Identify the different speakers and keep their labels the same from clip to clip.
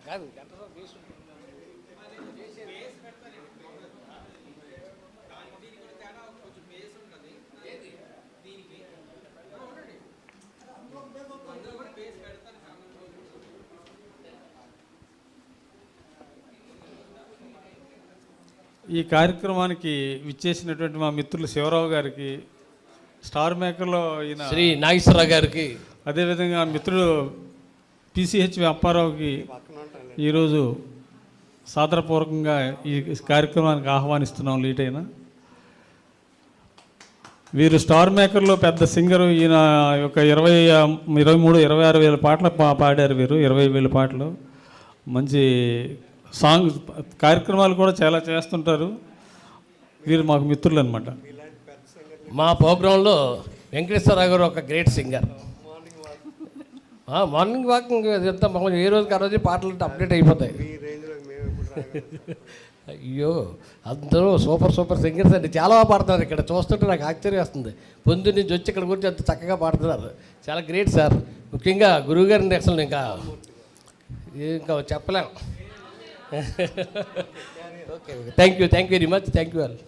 Speaker 1: ఈ కార్యక్రమానికి విచ్చేసినటువంటి మా మిత్రులు శివరావు గారికి, స్టార్ మేకర్లో ఈయన
Speaker 2: శ్రీ నాగేశ్వరరావు గారికి,
Speaker 1: అదేవిధంగా మిత్రుడు పిసిహెచ్ అప్పారావుకి ఈరోజు సాదరపూర్వకంగా ఈ కార్యక్రమానికి ఆహ్వానిస్తున్నాం. లేట్ అయినా వీరు స్టార్ మేకర్లో పెద్ద సింగరు. ఈయన ఒక 23-26 వేల పాటలు పాడారు. వీరు 20,000 పాటలు. మంచి సాంగ్ కార్యక్రమాలు కూడా చాలా చేస్తుంటారు. వీరు మాకు మిత్రులు అనమాట.
Speaker 2: మా ప్రోగ్రాంలో వెంకటేశ్వరరావు గారు ఒక గ్రేట్ సింగర్. మార్నింగ్ వాకింగ్ ఎంత మామూలు ఏ రోజుకి ఆ రోజు పాటలు అప్డేట్ అయిపోతాయి. అయ్యో అందరూ సూపర్ సింగర్స్ అండి. చాలా బాగా పాడుతున్నారు. ఇక్కడ చూస్తుంటే నాకు ఆశ్చర్యం వస్తుంది. పొందు నుంచి వచ్చి ఇక్కడ గురించి అంత చక్కగా పాడుతున్నారు. చాలా గ్రేట్ సార్. ముఖ్యంగా గురువు గారిని అసలు ఇంకా చెప్పలేం. Okay, thank you very much. Thank you all.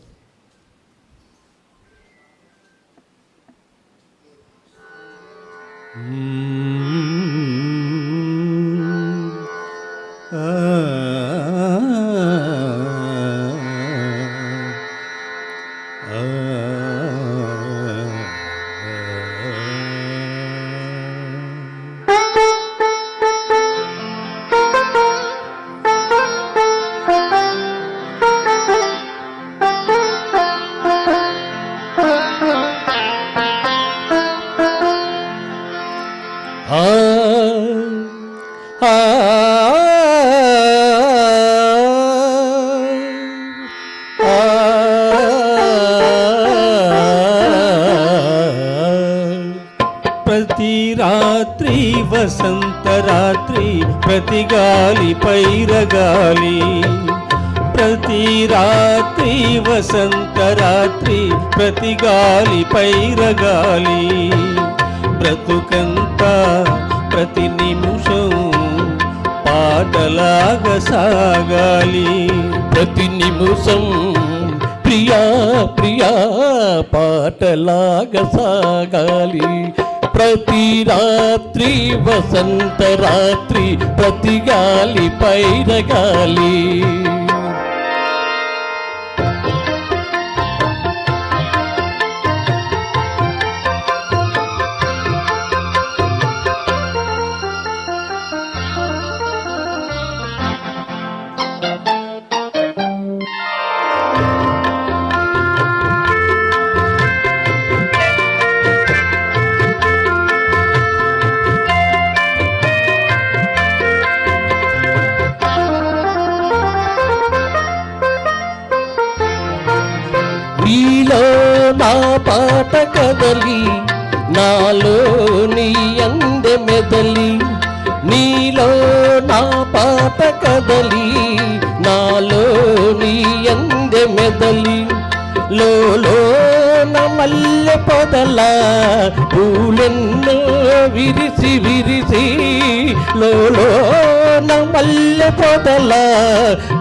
Speaker 3: ప్రతి రాత్రి వసంత రాత్రి, ప్రతి గాలి పైరగాలి. ప్రతి రాత్రి వసంత రాత్రి, ప్రతి గాలి పైరగాలి. బ్రతుకంతా ప్రతి నిమిషం పాటలాగా సాగాలి.
Speaker 2: ప్రతి నిమిషం ప్రియా ప్రియా పాటలాగా సాగాలి. ప్రతి రాత్రి వసంత రాత్రి, ప్రతి గాలి పైరగాలి. నీలో నా పాట కదలి, నాలో నీ అందె మెదలి. నీలో నా పాట కదలి, నాలో నీ అందె మెదలి. లోలో నా మల్లె పొదల పూలెన్నో విరిసి విరిసి. లోలో నా మల్లె పొదల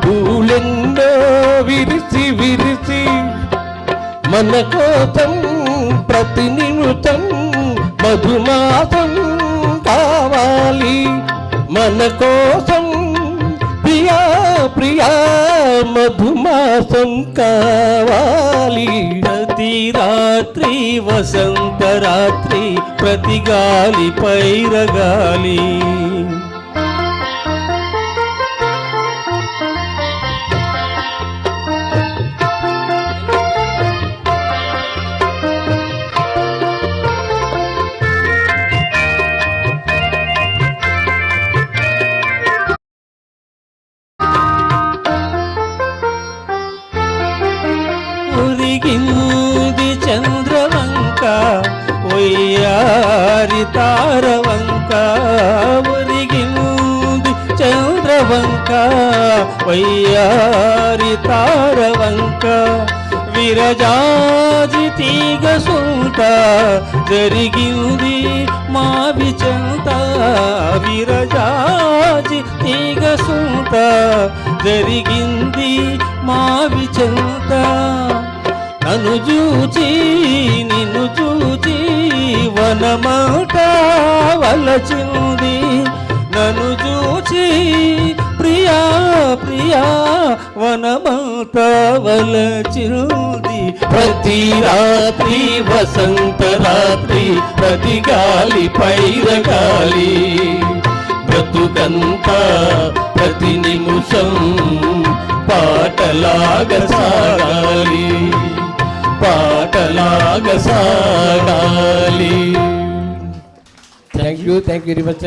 Speaker 2: పూలెన్నో విరిసి విరిసి. మన కోసం ప్రతి నిమిషం మధుమాసం కావాలి. మన కోసం ప్రియా ప్రియా మధుమాసం కావాలి.
Speaker 3: ప్రతి రాత్రి వసంత రాత్రి, ప్రతి గాలి పైరగాలి. ఒరిగింది చంద్రవంక, ఒయ్యారి తారవంక. ఒరిగింది చంద్రవంక, ఒయ్యారి తారవంక. విరజాజి తీగ సొంత జరిగింది మా విచంత విరజాజి తీగ సొంత జరిగింది మా విచంత నన్ను చూచి నిన్ను చూచి వనమాట వలచింది నన్ను చూచి ప్రియా ప్రియా వనమాట వలచింది ప్రతి రాత్రి వసంత రాత్రి ప్రతి గాలి పైరగాలి బ్రతుకంతా ప్రతి నిమిషం పాటలాగా సాగాలి పాటలాగా సాగాలి
Speaker 2: థ్యాంక్ యూ వెరీ మచ్.